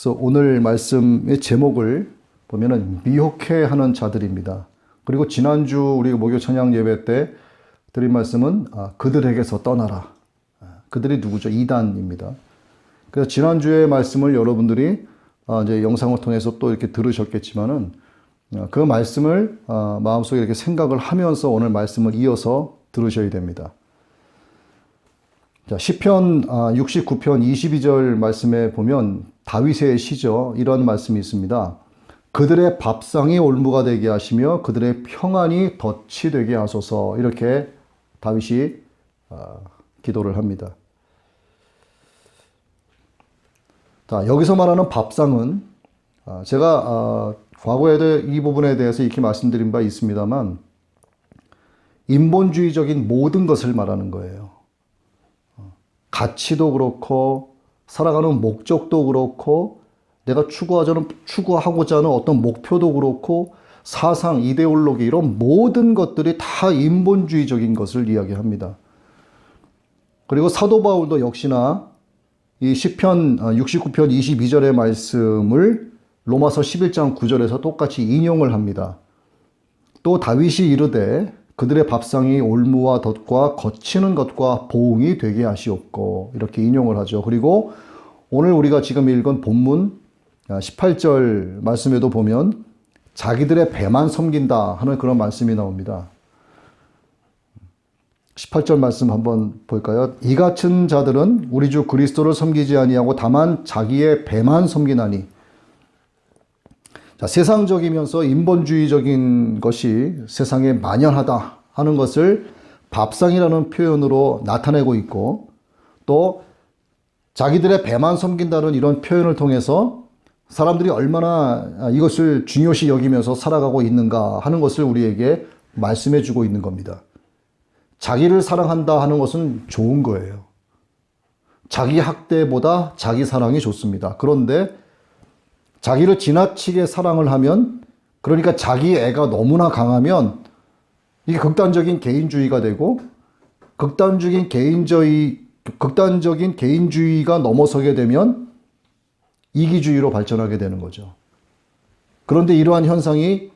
그래서 오늘 말씀의 제목을 보면은 미혹해 하는 자들입니다. 그리고 지난주 우리 목요 찬양 예배 때 드린 말씀은 그들에게서 떠나라. 그들이 누구죠? 이단입니다. 그래서 지난주의 말씀을 여러분들이 이제 영상을 통해서 또 이렇게 들으셨겠지만은 그 말씀을 마음속에 이렇게 생각을 하면서 오늘 말씀을 이어서 들으셔야 됩니다. 자, 시편 69편 22절 말씀에 보면 다윗의 시죠. 이런 말씀이 있습니다. 그들의 밥상이 올무가 되게 하시며 그들의 평안이 덫이 되게 하소서. 이렇게 다윗이 기도를 합니다. 자, 여기서 말하는 밥상은 제가 과거에도 이 부분에 대해서 이렇게 말씀드린 바 있습니다만 인본주의적인 모든 것을 말하는 거예요. 가치도 그렇고 살아가는 목적도 그렇고 내가 추구하고자 하는 어떤 목표도 그렇고 사상, 이데올로기 이런 모든 것들이 다 인본주의적인 것을 이야기합니다. 그리고 사도 바울도 역시나 이 시편 69편 22절의 말씀을 로마서 11장 9절에서 똑같이 인용을 합니다. 또 다윗이 이르되 그들의 밥상이 올무와 덫과 거치는 것과 보응이 되게 하시옵고 이렇게 인용을 하죠. 그리고 오늘 우리가 지금 읽은 본문 18절 말씀에도 보면 자기들의 배만 섬긴다 하는 그런 말씀이 나옵니다. 18절 말씀 한번 볼까요? 이 같은 자들은 우리 주 그리스도를 섬기지 아니하고 다만 자기의 배만 섬기나니. 자, 세상적이면서 인본주의적인 것이 세상에 만연하다 하는 것을 밥상이라는 표현으로 나타내고 있고 또 자기들의 배만 섬긴다는 이런 표현을 통해서 사람들이 얼마나 이것을 중요시 여기면서 살아가고 있는가 하는 것을 우리에게 말씀해 주고 있는 겁니다. 자기를 사랑한다 하는 것은 좋은 거예요. 자기 학대보다 자기 사랑이 좋습니다. 그런데 자기를 지나치게 사랑을 하면, 그러니까 자기 애가 너무나 강하면 이게 극단적인 개인주의가 되고 극단적인 개인주의가 넘어서게 되면 이기주의로 발전하게 되는 거죠. 그런데 이러한 현상이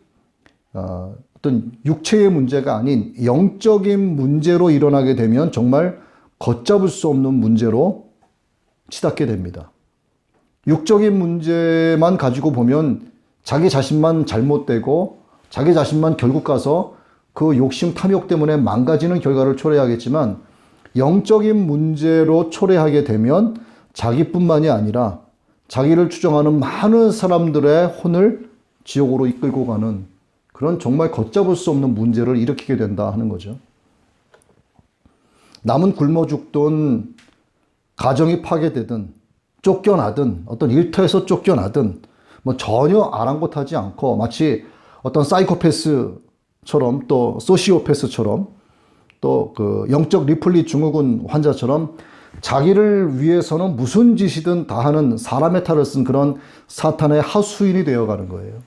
어떤 육체의 문제가 아닌 영적인 문제로 일어나게 되면 정말 걷잡을 수 없는 문제로 치닫게 됩니다. 육적인 문제만 가지고 보면 자기 자신만 잘못되고 자기 자신만 결국 가서 그 욕심 탐욕 때문에 망가지는 결과를 초래하겠지만 영적인 문제로 초래하게 되면 자기뿐만이 아니라 자기를 추종하는 많은 사람들의 혼을 지옥으로 이끌고 가는 그런 정말 걷잡을 수 없는 문제를 일으키게 된다 하는 거죠. 남은 굶어 죽든 가정이 파괴되든 쫓겨나든 어떤 일터에서 쫓겨나든 뭐 전혀 아랑곳하지 않고 마치 어떤 사이코패스처럼 또 소시오패스처럼 또 그 영적 리플리 증후군 환자처럼 자기를 위해서는 무슨 짓이든 다 하는 사람의 탈을 쓴 그런 사탄의 하수인이 되어가는 거예요.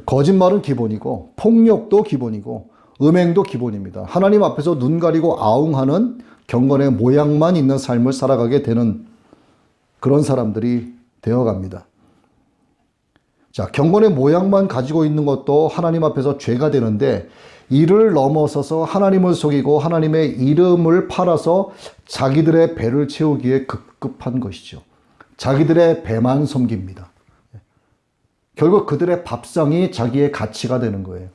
거짓말은 기본이고 폭력도 기본이고 음행도 기본입니다. 하나님 앞에서 눈 가리고 아웅하는 경건의 모양만 있는 삶을 살아가게 되는 그런 사람들이 되어갑니다. 자, 경건의 모양만 가지고 있는 것도 하나님 앞에서 죄가 되는데 이를 넘어서서 하나님을 속이고 하나님의 이름을 팔아서 자기들의 배를 채우기에 급급한 것이죠. 자기들의 배만 섬깁니다. 결국 그들의 밥상이 자기의 가치가 되는 거예요.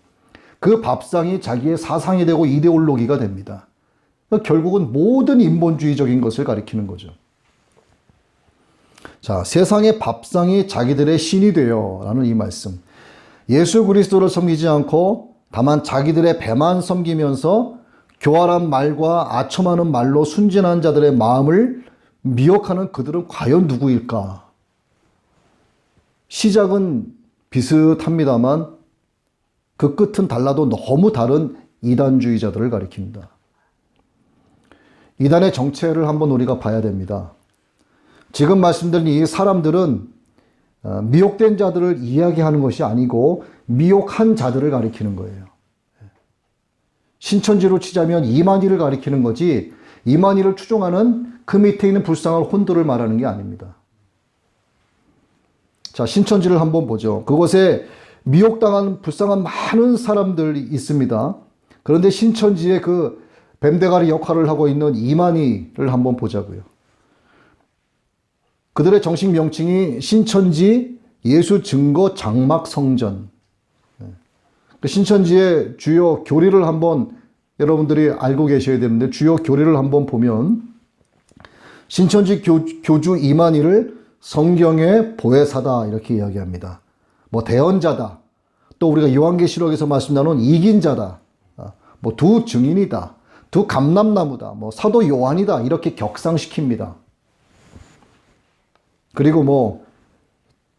그 밥상이 자기의 사상이 되고 이데올로기가 됩니다. 결국은 모든 인본주의적인 것을 가리키는 거죠. 자, 세상의 밥상이 자기들의 신이 되어 라는 이 말씀. 예수 그리스도를 섬기지 않고 다만 자기들의 배만 섬기면서 교활한 말과 아첨하는 말로 순진한 자들의 마음을 미혹하는 그들은 과연 누구일까? 시작은 비슷합니다만 그 끝은 달라도 너무 다른 이단주의자들을 가리킵니다. 이단의 정체를 한번 우리가 봐야 됩니다. 지금 말씀드린 이 사람들은 미혹된 자들을 이야기하는 것이 아니고 미혹한 자들을 가리키는 거예요. 신천지로 치자면 이만희를 가리키는 거지 이만희를 추종하는 그 밑에 있는 불쌍한 혼들을 말하는 게 아닙니다. 자, 신천지를 한번 보죠. 그곳에 미혹당한 불쌍한 많은 사람들이 있습니다. 그런데 신천지의 그 뱀대가리 역할을 하고 있는 이만희를 한번 보자고요. 그들의 정식 명칭이 신천지 예수 증거 장막 성전. 그 신천지의 주요 교리를 한번 여러분들이 알고 계셔야 되는데, 주요 교리를 한번 보면 신천지 교주 이만희를 성경의 보혜사다 이렇게 이야기합니다. 뭐 대언자다. 또 우리가 요한계시록에서 말씀 나눈 이긴 자다. 뭐 두 증인이다. 두 감람나무다. 뭐 사도 요한이다. 이렇게 격상시킵니다. 그리고 뭐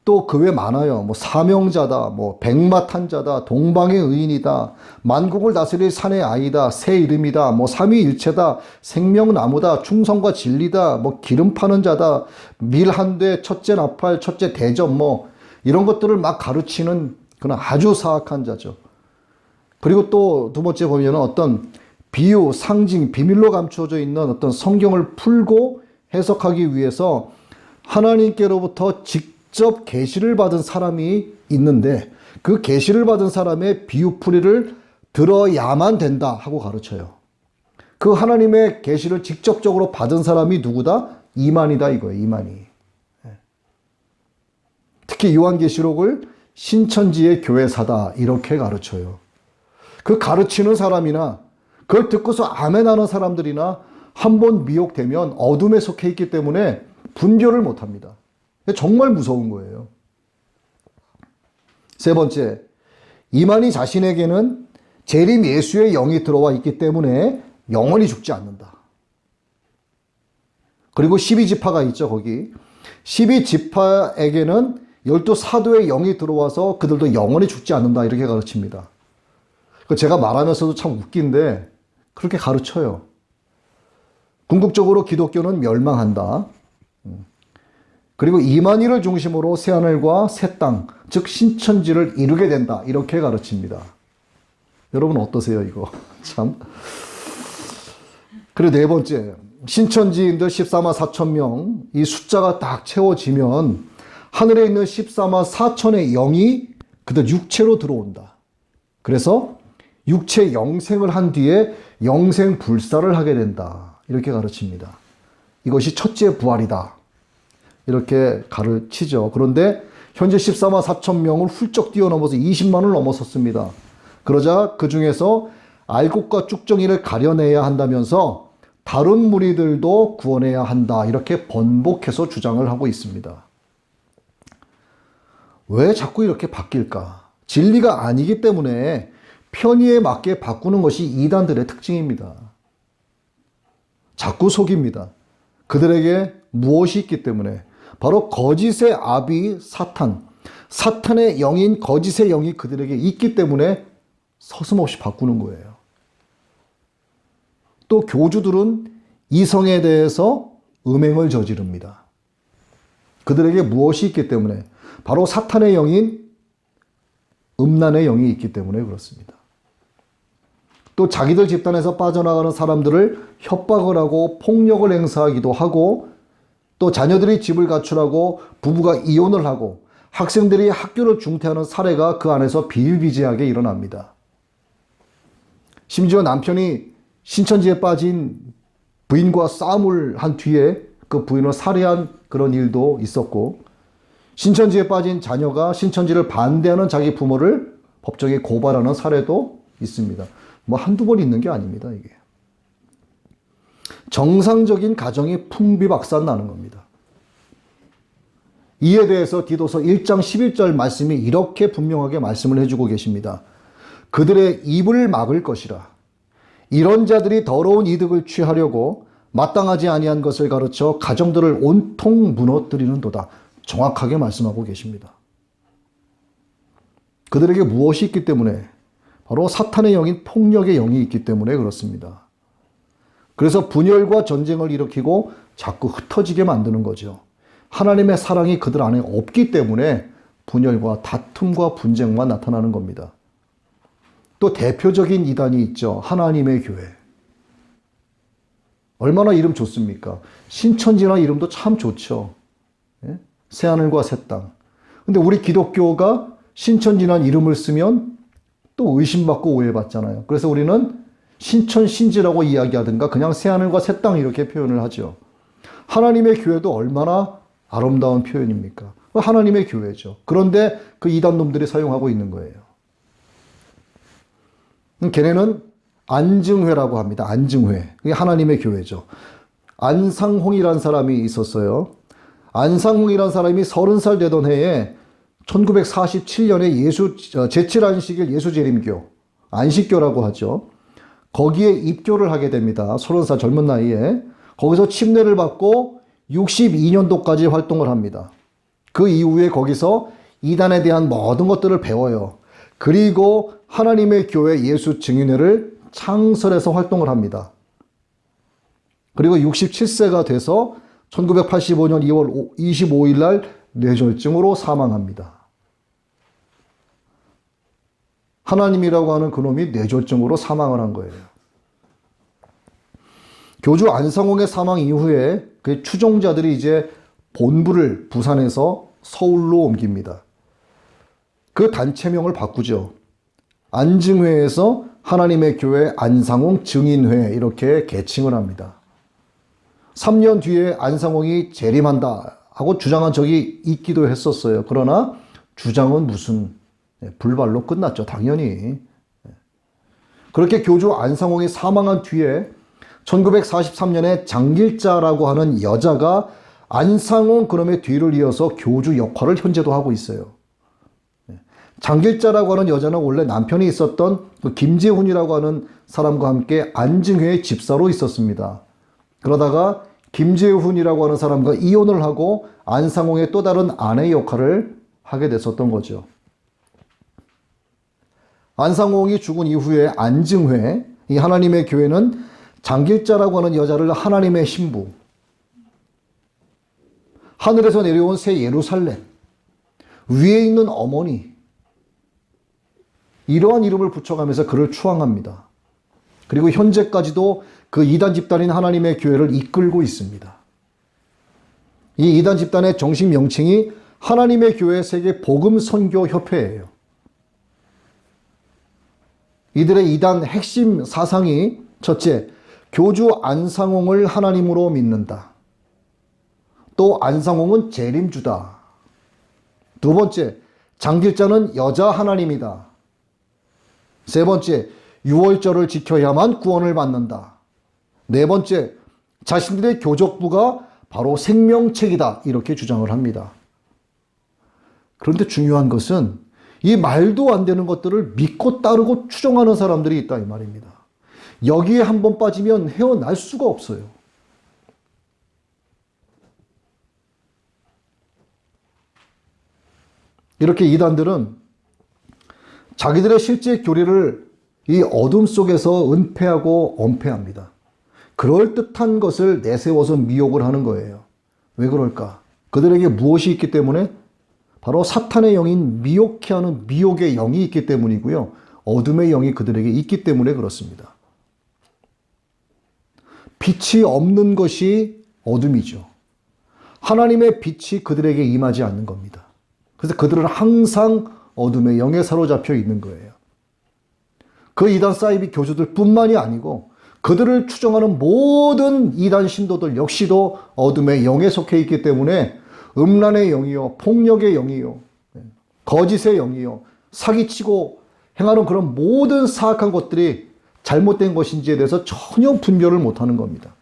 또 그 외 많아요. 뭐 사명자다. 뭐 백마탄자다. 동방의 의인이다. 만국을 다스릴 산의 아이다. 새 이름이다. 뭐 삼위일체다. 생명나무다. 충성과 진리다. 뭐 기름 파는 자다. 밀한대, 첫째 나팔, 첫째 대접, 뭐 이런 것들을 막 가르치는 그런 아주 사악한 자죠. 그리고 또 두 번째 보면 어떤 비유, 상징, 비밀로 감춰져 있는 어떤 성경을 풀고 해석하기 위해서 하나님께로부터 직접 계시를 받은 사람이 있는데, 그 계시를 받은 사람의 비유풀이를 들어야만 된다 하고 가르쳐요. 그 하나님의 계시를 직접적으로 받은 사람이 누구다? 이만희다 이거예요. 이만희. 특히 요한계시록을 신천지의 교회사다 이렇게 가르쳐요. 그 가르치는 사람이나 그걸 듣고서 아멘하는 사람들이나 한번 미혹되면 어둠에 속해 있기 때문에 분별을 못합니다. 정말 무서운 거예요. 세 번째, 이만희 자신에게는 재림 예수의 영이 들어와 있기 때문에 영원히 죽지 않는다. 그리고 12지파가 있죠, 거기. 12지파에게는 12사도의 영이 들어와서 그들도 영원히 죽지 않는다 이렇게 가르칩니다. 제가 말하면서도 참 웃긴데 그렇게 가르쳐요. 궁극적으로 기독교는 멸망한다. 그리고 이만희를 중심으로 새하늘과 새 땅, 즉 신천지를 이루게 된다 이렇게 가르칩니다. 여러분 어떠세요 이거? 참. 그리고 네 번째, 신천지인들 14만 4천 명, 이 숫자가 딱 채워지면 하늘에 있는 14만 4천의 영이 그들 육체로 들어온다. 그래서 육체 영생을 한 뒤에 영생 불사를 하게 된다. 이렇게 가르칩니다. 이것이 첫째 부활이다. 이렇게 가르치죠. 그런데 현재 14만 4천 명을 훌쩍 뛰어넘어서 20만을 넘어섰습니다. 그러자 그 중에서 알곡과 쭉정이를 가려내야 한다면서 다른 무리들도 구원해야 한다. 이렇게 번복해서 주장을 하고 있습니다. 왜 자꾸 이렇게 바뀔까? 진리가 아니기 때문에 편의에 맞게 바꾸는 것이 이단들의 특징입니다. 자꾸 속입니다. 그들에게 무엇이 있기 때문에 바로 거짓의 아비 사탄, 사탄의 영인 거짓의 영이 그들에게 있기 때문에 서슴없이 바꾸는 거예요. 또 교주들은 이성에 대해서 음행을 저지릅니다. 그들에게 무엇이 있기 때문에 바로 사탄의 영인 음란의 영이 있기 때문에 그렇습니다. 또 자기들 집단에서 빠져나가는 사람들을 협박을 하고 폭력을 행사하기도 하고, 또 자녀들이 집을 갖추라고 부부가 이혼을 하고 학생들이 학교를 중퇴하는 사례가 그 안에서 비일비재하게 일어납니다. 심지어 남편이 신천지에 빠진 부인과 싸움을 한 뒤에 그 부인을 살해한 그런 일도 있었고, 신천지에 빠진 자녀가 신천지를 반대하는 자기 부모를 법정에 고발하는 사례도 있습니다. 뭐 한두 번 있는 게 아닙니다, 이게. 정상적인 가정이 풍비박산 나는 겁니다. 이에 대해서 디도서 1장 11절 말씀이 이렇게 분명하게 말씀을 해주고 계십니다. 그들의 입을 막을 것이라. 이런 자들이 더러운 이득을 취하려고 마땅하지 아니한 것을 가르쳐 가정들을 온통 무너뜨리는도다. 정확하게 말씀하고 계십니다. 그들에게 무엇이 있기 때문에? 바로 사탄의 영인 폭력의 영이 있기 때문에 그렇습니다. 그래서 분열과 전쟁을 일으키고 자꾸 흩어지게 만드는 거죠. 하나님의 사랑이 그들 안에 없기 때문에 분열과 다툼과 분쟁만 나타나는 겁니다. 또 대표적인 이단이 있죠. 하나님의 교회. 얼마나 이름 좋습니까? 신천지나 이름도 참 좋죠. 새하늘과 새 땅. 근데 우리 기독교가 신천지란 이름을 쓰면 또 의심받고 오해받잖아요. 그래서 우리는 신천신지라고 이야기하든가 그냥 새하늘과 새 땅 이렇게 표현을 하죠. 하나님의 교회도 얼마나 아름다운 표현입니까? 하나님의 교회죠. 그런데 그 이단놈들이 사용하고 있는 거예요. 걔네는 안증회라고 합니다. 안증회. 그게 하나님의 교회죠. 안상홍이라는 사람이 있었어요. 안상홍이라는 사람이 30살 되던 해에 1947년에 제7안식일 예수재림교, 안식교라고 하죠. 거기에 입교를 하게 됩니다. 30살 젊은 나이에. 거기서 침례를 받고 62년도까지 활동을 합니다. 그 이후에 거기서 이단에 대한 모든 것들을 배워요. 그리고 하나님의 교회 예수 증인회를 창설해서 활동을 합니다. 그리고 67세가 돼서 1985년 2월 25일 날 뇌졸중으로 사망합니다. 하나님이라고 하는 그놈이 뇌졸중으로 사망을 한 거예요. 교주 안상홍의 사망 이후에 그 추종자들이 이제 본부를 부산에서 서울로 옮깁니다. 그 단체명을 바꾸죠. 안증회에서 하나님의 교회 안상홍 증인회 이렇게 개칭을 합니다. 3년 뒤에 안상홍이 재림한다 하고 주장한 적이 있기도 했었어요. 그러나 주장은 무슨 불발로 끝났죠. 당연히. 그렇게 교주 안상홍이 사망한 뒤에 1943년에 장길자라고 하는 여자가 안상홍 그놈의 뒤를 이어서 교주 역할을 현재도 하고 있어요. 장길자라고 하는 여자는 원래 남편이 있었던 김재훈이라고 하는 사람과 함께 안증회의 집사로 있었습니다. 그러다가 김재훈이라고 하는 사람과 이혼을 하고 안상홍의 또 다른 아내 역할을 하게 됐었던 거죠. 안상홍이 죽은 이후에 안증회, 이 하나님의 교회는 장길자라고 하는 여자를 하나님의 신부, 하늘에서 내려온 새 예루살렘, 위에 있는 어머니, 이러한 이름을 붙여가면서 그를 추앙합니다. 그리고 현재까지도 그 이단 집단인 하나님의 교회를 이끌고 있습니다. 이 이단 집단의 정식 명칭이 하나님의 교회 세계 복음 선교 협회예요. 이들의 이단 핵심 사상이 첫째, 교주 안상홍을 하나님으로 믿는다. 또 안상홍은 재림주다. 두 번째, 장길자는 여자 하나님이다. 세 번째, 유월절을 지켜야만 구원을 받는다. 네 번째, 자신들의 교적부가 바로 생명책이다. 이렇게 주장을 합니다. 그런데 중요한 것은 이 말도 안 되는 것들을 믿고 따르고 추종하는 사람들이 있다 이 말입니다. 여기에 한번 빠지면 헤어날 수가 없어요. 이렇게 이단들은 자기들의 실제 교리를 이 어둠 속에서 은폐하고 엄폐합니다. 그럴듯한 것을 내세워서 미혹을 하는 거예요. 왜 그럴까? 그들에게 무엇이 있기 때문에? 바로 사탄의 영인 미혹해 하는 미혹의 영이 있기 때문이고요. 어둠의 영이 그들에게 있기 때문에 그렇습니다. 빛이 없는 것이 어둠이죠. 하나님의 빛이 그들에게 임하지 않는 겁니다. 그래서 그들은 항상 어둠의 영에 사로잡혀 있는 거예요. 그 이단 사이비 교주들 뿐만이 아니고 그들을 추종하는 모든 이단 신도들 역시도 어둠의 영에 속해 있기 때문에 음란의 영이요, 폭력의 영이요, 거짓의 영이요, 사기치고 행하는 그런 모든 사악한 것들이 잘못된 것인지에 대해서 전혀 분별을 못하는 겁니다.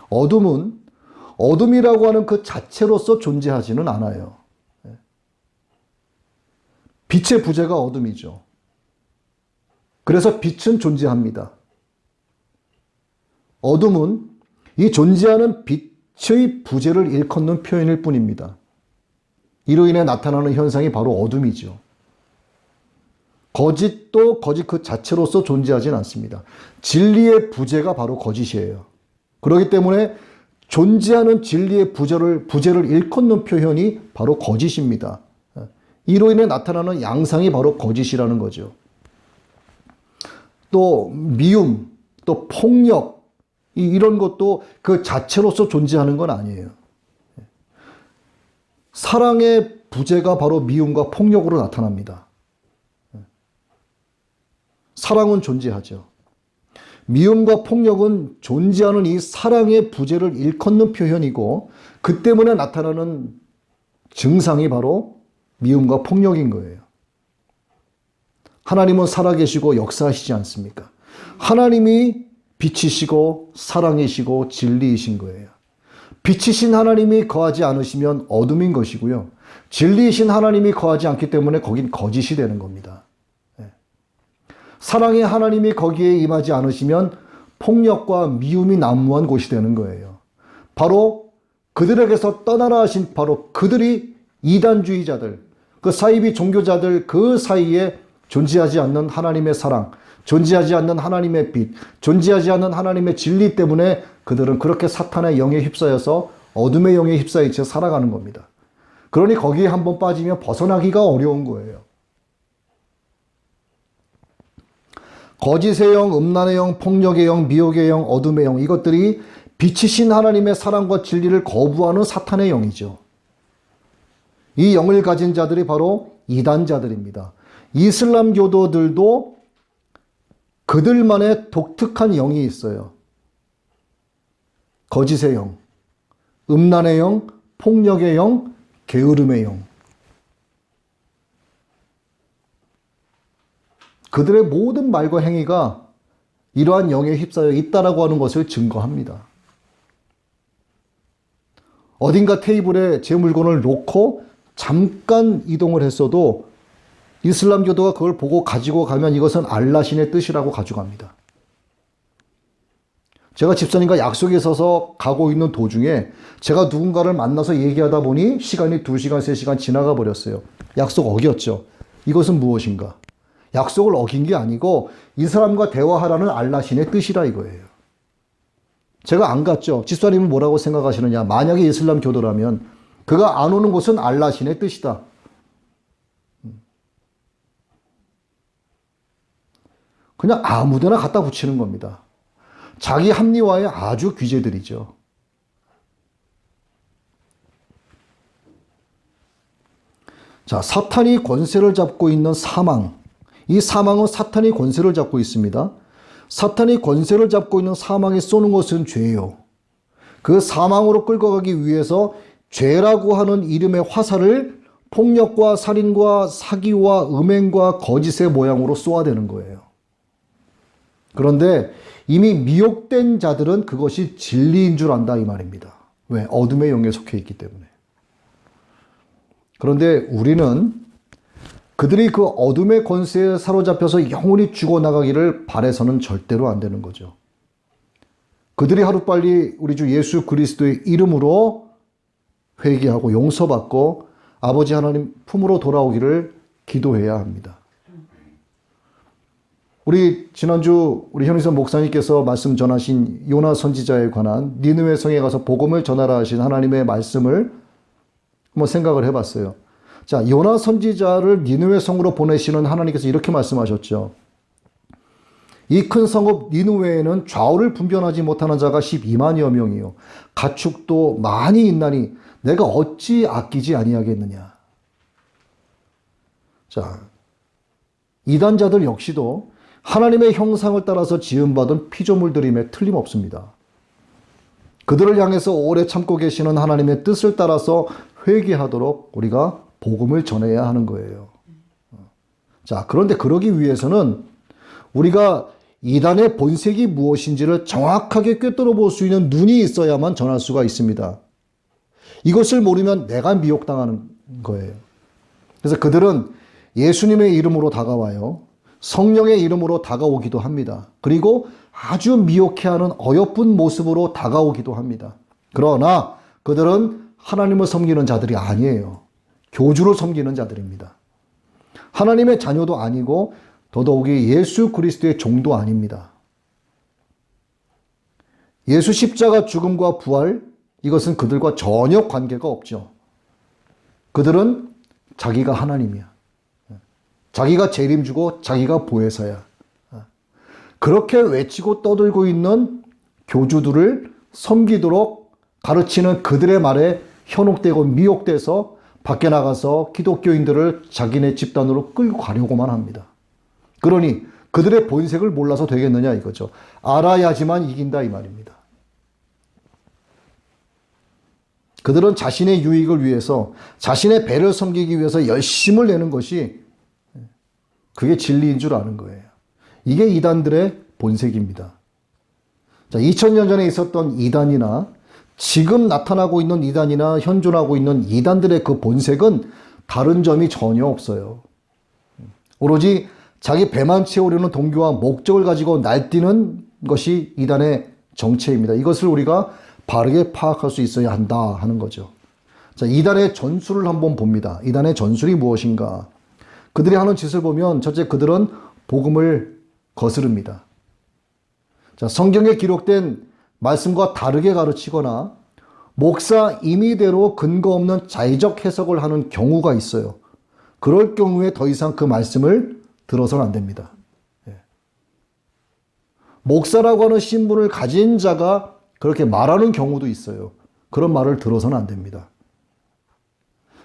어둠은 어둠이라고 하는 그 자체로서 존재하지는 않아요. 빛의 부재가 어둠이죠. 그래서 빛은 존재합니다. 어둠은 이 존재하는 빛의 부재를 일컫는 표현일 뿐입니다. 이로 인해 나타나는 현상이 바로 어둠이죠. 거짓도 거짓 그 자체로서 존재하진 않습니다. 진리의 부재가 바로 거짓이에요. 그렇기 때문에 존재하는 진리의 부재를 일컫는 표현이 바로 거짓입니다. 이로 인해 나타나는 양상이 바로 거짓이라는 거죠. 또 미움, 또 폭력, 이런 것도 그 자체로서 존재하는 건 아니에요. 사랑의 부재가 바로 미움과 폭력으로 나타납니다. 사랑은 존재하죠. 미움과 폭력은 존재하는 이 사랑의 부재를 일컫는 표현이고 그 때문에 나타나는 증상이 바로 미움과 폭력인 거예요. 하나님은 살아계시고 역사하시지 않습니까? 하나님이 빛이시고 사랑이시고 진리이신 거예요. 빛이신 하나님이 거하지 않으시면 어둠인 것이고요. 진리이신 하나님이 거하지 않기 때문에 거긴 거짓이 되는 겁니다. 사랑의 하나님이 거기에 임하지 않으시면 폭력과 미움이 난무한 곳이 되는 거예요. 바로 그들에게서 떠나라 하신 바로 그들이 이단주의자들, 그 사이비 종교자들 그 사이에 존재하지 않는 하나님의 사랑, 존재하지 않는 하나님의 빛, 존재하지 않는 하나님의 진리 때문에 그들은 그렇게 사탄의 영에 휩싸여서 어둠의 영에 휩싸인 채 살아가는 겁니다. 그러니 거기에 한번 빠지면 벗어나기가 어려운 거예요. 거짓의 영, 음란의 영, 폭력의 영, 미혹의 영, 어둠의 영, 이것들이 빛이신 하나님의 사랑과 진리를 거부하는 사탄의 영이죠. 이 영을 가진 자들이 바로 이단자들입니다. 이슬람 교도들도 그들만의 독특한 영이 있어요. 거짓의 영, 음란의 영, 폭력의 영, 게으름의 영. 그들의 모든 말과 행위가 이러한 영에 휩싸여 있다라고 하는 것을 증거합니다. 어딘가 테이블에 제 물건을 놓고 잠깐 이동을 했어도 이슬람 교도가 그걸 보고 가지고 가면 이것은 알라신의 뜻이라고 가져갑니다. 제가 집사님과 약속에 있어서 가고 있는 도중에 제가 누군가를 만나서 얘기하다 보니 시간이 2시간, 3시간 지나가 버렸어요. 약속 어겼죠. 이것은 무엇인가? 약속을 어긴 게 아니고 이 사람과 대화하라는 알라신의 뜻이라 이거예요. 제가 안 갔죠. 집사님은 뭐라고 생각하시느냐? 만약에 이슬람 교도라면 그가 안 오는 곳은 알라신의 뜻이다. 그냥 아무데나 갖다 붙이는 겁니다. 자기 합리화의 아주 귀재들이죠. 자, 사탄이 권세를 잡고 있는 사망. 이 사망은 사탄이 권세를 잡고 있습니다. 사탄이 권세를 잡고 있는 사망에 쏘는 것은 죄예요. 그 사망으로 끌고 가기 위해서 죄라고 하는 이름의 화살을 폭력과 살인과 사기와 음행과 거짓의 모양으로 쏘아대는 거예요. 그런데 이미 미혹된 자들은 그것이 진리인 줄 안다 이 말입니다. 왜? 어둠의 영에 속해 있기 때문에. 그런데 우리는 그들이 그 어둠의 권세에 사로잡혀서 영원히 죽어나가기를 바라서는 절대로 안 되는 거죠. 그들이 하루빨리 우리 주 예수 그리스도의 이름으로 회개하고 용서받고 아버지 하나님 품으로 돌아오기를 기도해야 합니다. 우리 지난주 우리 현희선 목사님께서 말씀 전하신 요나 선지자에 관한 니느웨 성에 가서 복음을 전하라 하신 하나님의 말씀을 한번 생각을 해봤어요. 자, 요나 선지자를 니느웨 성으로 보내시는 하나님께서 이렇게 말씀하셨죠. 이 큰 성읍 니느웨에는 좌우를 분별하지 못하는 자가 12만여 명이요 가축도 많이 있나니 내가 어찌 아끼지 아니하겠느냐. 자, 이단자들 역시도 하나님의 형상을 따라서 지음받은 피조물들임에 틀림없습니다. 그들을 향해서 오래 참고 계시는 하나님의 뜻을 따라서 회개하도록 우리가 복음을 전해야 하는 거예요. 자, 그런데 그러기 위해서는 우리가 이단의 본색이 무엇인지를 정확하게 꿰뚫어 볼 수 있는 눈이 있어야만 전할 수가 있습니다. 이것을 모르면 내가 미혹당하는 거예요. 그래서 그들은 예수님의 이름으로 다가와요. 성령의 이름으로 다가오기도 합니다. 그리고 아주 미혹해하는 어여쁜 모습으로 다가오기도 합니다. 그러나 그들은 하나님을 섬기는 자들이 아니에요. 교주를 섬기는 자들입니다. 하나님의 자녀도 아니고 더더욱이 예수 그리스도의 종도 아닙니다. 예수 십자가 죽음과 부활, 이것은 그들과 전혀 관계가 없죠. 그들은 자기가 하나님이야. 자기가 재림주고 자기가 보혜사야. 그렇게 외치고 떠들고 있는 교주들을 섬기도록 가르치는 그들의 말에 현혹되고 미혹돼서 밖에 나가서 기독교인들을 자기네 집단으로 끌고 가려고만 합니다. 그러니 그들의 본색을 몰라서 되겠느냐 이거죠. 알아야지만 이긴다 이 말입니다. 그들은 자신의 유익을 위해서, 자신의 배를 섬기기 위해서 열심을 내는 것이 그게 진리인 줄 아는 거예요. 이게 이단들의 본색입니다. 자, 2000년 전에 있었던 이단이나 지금 나타나고 있는 이단이나 현존하고 있는 이단들의 그 본색은 다른 점이 전혀 없어요. 오로지 자기 배만 채우려는 동기와 목적을 가지고 날뛰는 것이 이단의 정체입니다. 이것을 우리가 바르게 파악할 수 있어야 한다 하는 거죠. 자, 이단의 전술을 한번 봅니다. 이단의 전술이 무엇인가? 그들이 하는 짓을 보면 첫째, 그들은 복음을 거스릅니다. 자, 성경에 기록된 말씀과 다르게 가르치거나 목사 임의대로 근거 없는 자의적 해석을 하는 경우가 있어요. 그럴 경우에 더 이상 그 말씀을 들어서는 안 됩니다. 목사라고 하는 신분을 가진 자가 그렇게 말하는 경우도 있어요. 그런 말을 들어서는 안 됩니다.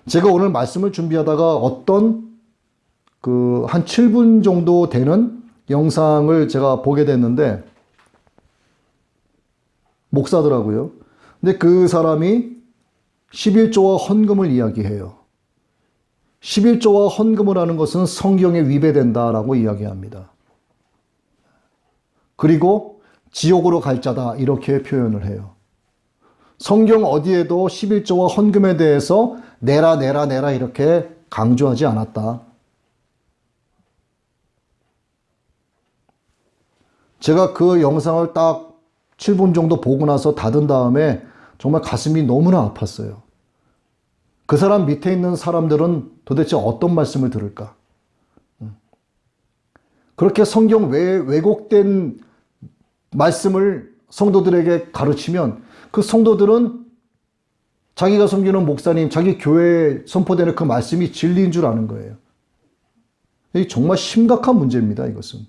제가 오늘 말씀을 준비하다가 어떤 한 7분 정도 되는 영상을 제가 보게 됐는데, 목사더라고요. 근데 그 사람이 11조와 헌금을 이야기해요. 11조와 헌금을 하는 것은 성경에 위배된다라고 이야기합니다. 그리고 지옥으로 갈 자다 이렇게 표현을 해요. 성경 어디에도 11조와 헌금에 대해서 내라 이렇게 강조하지 않았다. 제가 그 영상을 딱 7분 정도 보고 나서 닫은 다음에 정말 가슴이 너무나 아팠어요. 그 사람 밑에 있는 사람들은 도대체 어떤 말씀을 들을까? 그렇게 성경 외에 왜곡된 말씀을 성도들에게 가르치면 그 성도들은 자기가 섬기는 목사님, 자기 교회에 선포되는 그 말씀이 진리인 줄 아는 거예요. 이게 정말 심각한 문제입니다, 이것은.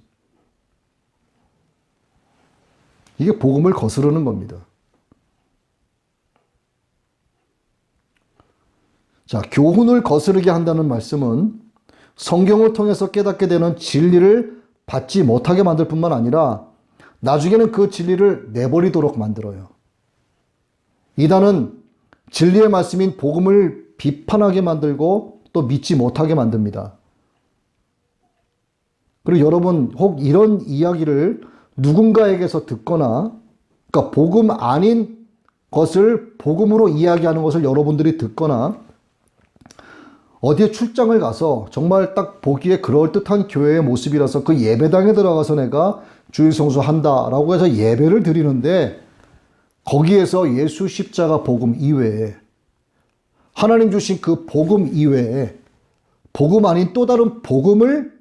이게 복음을 거스르는 겁니다. 자, 교훈을 거스르게 한다는 말씀은 성경을 통해서 깨닫게 되는 진리를 받지 못하게 만들 뿐만 아니라 나중에는 그 진리를 내버리도록 만들어요. 이단은 진리의 말씀인 복음을 비판하게 만들고 또 믿지 못하게 만듭니다. 그리고 여러분 혹 이런 이야기를 누군가에게서 듣거나, 그러니까 복음 아닌 것을 복음으로 이야기하는 것을 여러분들이 듣거나, 어디에 출장을 가서 정말 딱 보기에 그럴듯한 교회의 모습이라서 그 예배당에 들어가서 내가 주일 성수한다라고 해서 예배를 드리는데, 거기에서 예수 십자가 복음 이외에, 하나님 주신 그 복음 이외에 복음 아닌 또 다른 복음을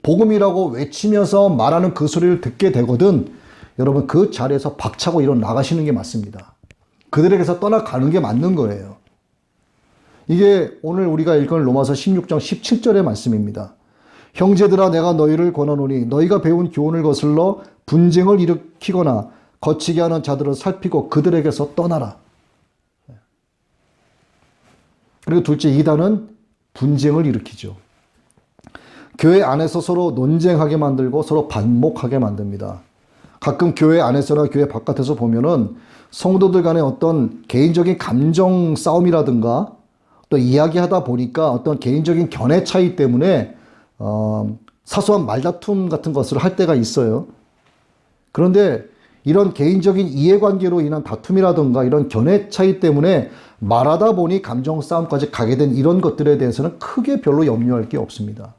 복음이라고 외치면서 말하는 그 소리를 듣게 되거든 여러분 그 자리에서 박차고 일어나가시는 게 맞습니다. 그들에게서 떠나가는 게 맞는 거예요. 이게 오늘 우리가 읽은 로마서 16장 17절의 말씀입니다. 형제들아 내가 너희를 권하노니 너희가 배운 교훈을 거슬러 분쟁을 일으키거나 거치게 하는 자들을 살피고 그들에게서 떠나라. 그리고 둘째, 이단은 분쟁을 일으키죠. 교회 안에서 서로 논쟁하게 만들고 서로 반목하게 만듭니다. 가끔 교회 안에서나 교회 바깥에서 보면은 성도들 간의 어떤 개인적인 감정 싸움이라든가 또 이야기하다 보니까 어떤 개인적인 견해 차이 때문에 사소한 말다툼 같은 것을 할 때가 있어요. 그런데 이런 개인적인 이해관계로 인한 다툼이라든가 이런 견해 차이 때문에 말하다 보니 감정 싸움까지 가게 된 이런 것들에 대해서는 크게 별로 염려할 게 없습니다.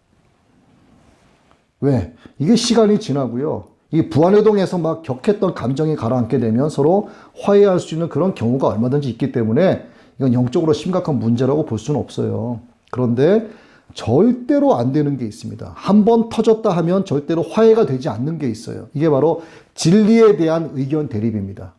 왜? 이게 시간이 지나고요. 이 부안회동에서 막 격했던 감정이 가라앉게 되면 서로 화해할 수 있는 그런 경우가 얼마든지 있기 때문에 이건 영적으로 심각한 문제라고 볼 수는 없어요. 그런데 절대로 안 되는 게 있습니다. 한번 터졌다 하면 절대로 화해가 되지 않는 게 있어요. 이게 바로 진리에 대한 의견 대립입니다.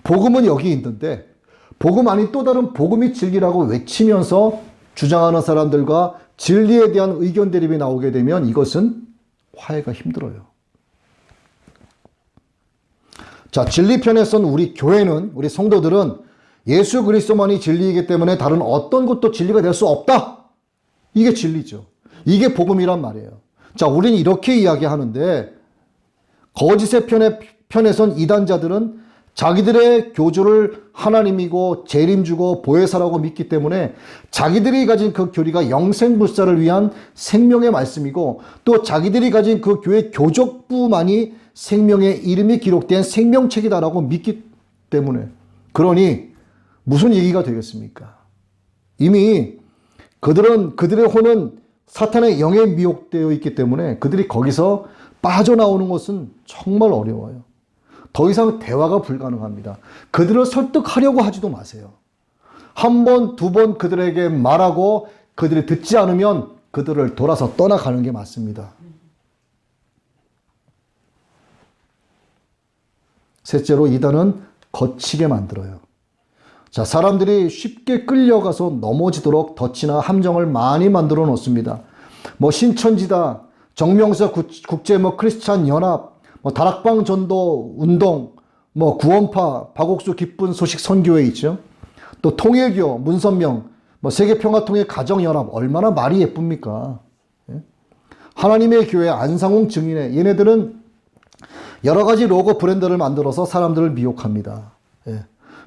복음은 여기 있는데 복음 아닌 또 다른 복음이 진리라고 외치면서 주장하는 사람들과 진리에 대한 의견 대립이 나오게 되면 이것은 화해가 힘들어요. 자, 진리편에서는 우리 교회는, 우리 성도들은 예수 그리스도만이 진리이기 때문에 다른 어떤 것도 진리가 될 수 없다. 이게 진리죠. 이게 복음이란 말이에요. 자, 우리는 이렇게 이야기하는데 거짓의 편에선 이단자들은 자기들의 교주를 하나님이고 재림주고 보혜사라고 믿기 때문에 자기들이 가진 그 교리가 영생불사를 위한 생명의 말씀이고 또 자기들이 가진 그 교회 교족부만이 생명의 이름이 기록된 생명책이다라고 믿기 때문에 그러니 무슨 얘기가 되겠습니까? 이미 그들의 혼은 사탄의 영에 미혹되어 있기 때문에 그들이 거기서 빠져나오는 것은 정말 어려워요. 더 이상 대화가 불가능합니다. 그들을 설득하려고 하지도 마세요. 한 번, 두 번 그들에게 말하고 그들이 듣지 않으면 그들을 돌아서 떠나가는 게 맞습니다. 셋째로 이단은 거치게 만들어요. 자, 사람들이 쉽게 끌려가서 넘어지도록 덫이나 함정을 많이 만들어 놓습니다. 신천지다, 정명서 국제 크리스찬 연합, 다락방 전도 운동, 구원파, 박옥수 기쁜 소식 선교회 있죠. 또 통일교, 문선명, 세계평화통일 가정연합, 얼마나 말이 예쁩니까? 하나님의 교회, 안상홍 증인회, 얘네들은 여러 가지 로고 브랜드를 만들어서 사람들을 미혹합니다.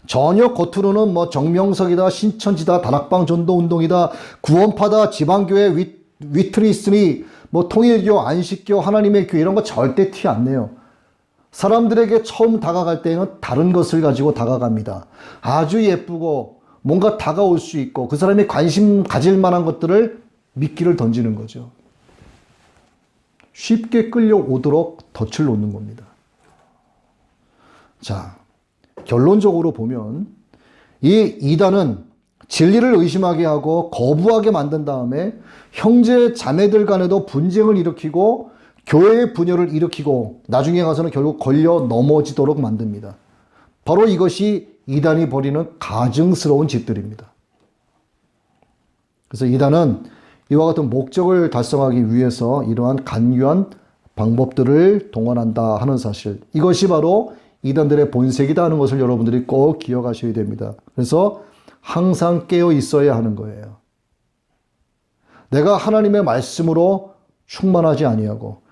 전혀 겉으로는 정명석이다, 신천지다, 다락방 전도 운동이다, 구원파다, 지방교회, 위트리스니, 통일교, 안식교, 하나님의 교회 이런 거 절대 티 안 내요. 사람들에게 처음 다가갈 때는 다른 것을 가지고 다가갑니다. 아주 예쁘고 뭔가 다가올 수 있고 그 사람이 관심 가질 만한 것들을 미끼를 던지는 거죠. 쉽게 끌려오도록 덫을 놓는 겁니다. 자, 결론적으로 보면 이 이단은 진리를 의심하게 하고 거부하게 만든 다음에 형제 자매들 간에도 분쟁을 일으키고 교회의 분열을 일으키고 나중에 가서는 결국 걸려 넘어지도록 만듭니다. 바로 이것이 이단이 벌이는 가증스러운 짓들입니다. 그래서 이단은 이와 같은 목적을 달성하기 위해서 이러한 간교한 방법들을 동원한다 하는 사실, 이것이 바로 이단들의 본색이다 하는 것을 여러분들이 꼭 기억하셔야 됩니다. 그래서 항상 깨어 있어야 하는 거예요. 내가 하나님의 말씀으로 충만하지 아니하고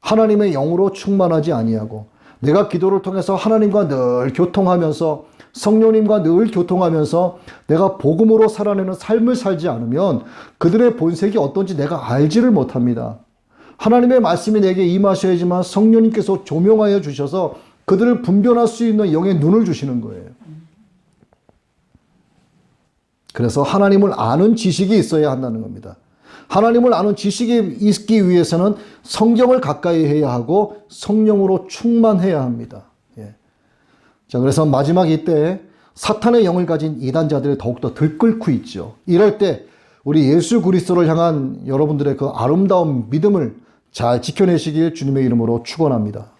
하나님의 영으로 충만하지 아니하고 내가 기도를 통해서 하나님과 늘 교통하면서 성령님과 늘 교통하면서 내가 복음으로 살아내는 삶을 살지 않으면 그들의 본색이 어떤지 내가 알지를 못합니다. 하나님의 말씀이 내게 임하셔야지만 성령님께서 조명하여 주셔서 그들을 분별할 수 있는 영의 눈을 주시는 거예요. 그래서 하나님을 아는 지식이 있어야 한다는 겁니다. 하나님을 아는 지식이 있기 위해서는 성경을 가까이 해야 하고 성령으로 충만해야 합니다. 자, 그래서 마지막 이때 사탄의 영을 가진 이단자들이 더욱더 들끓고 있죠. 이럴 때 우리 예수 그리스도를 향한 여러분들의 그 아름다운 믿음을 잘 지켜내시길 주님의 이름으로 축원합니다.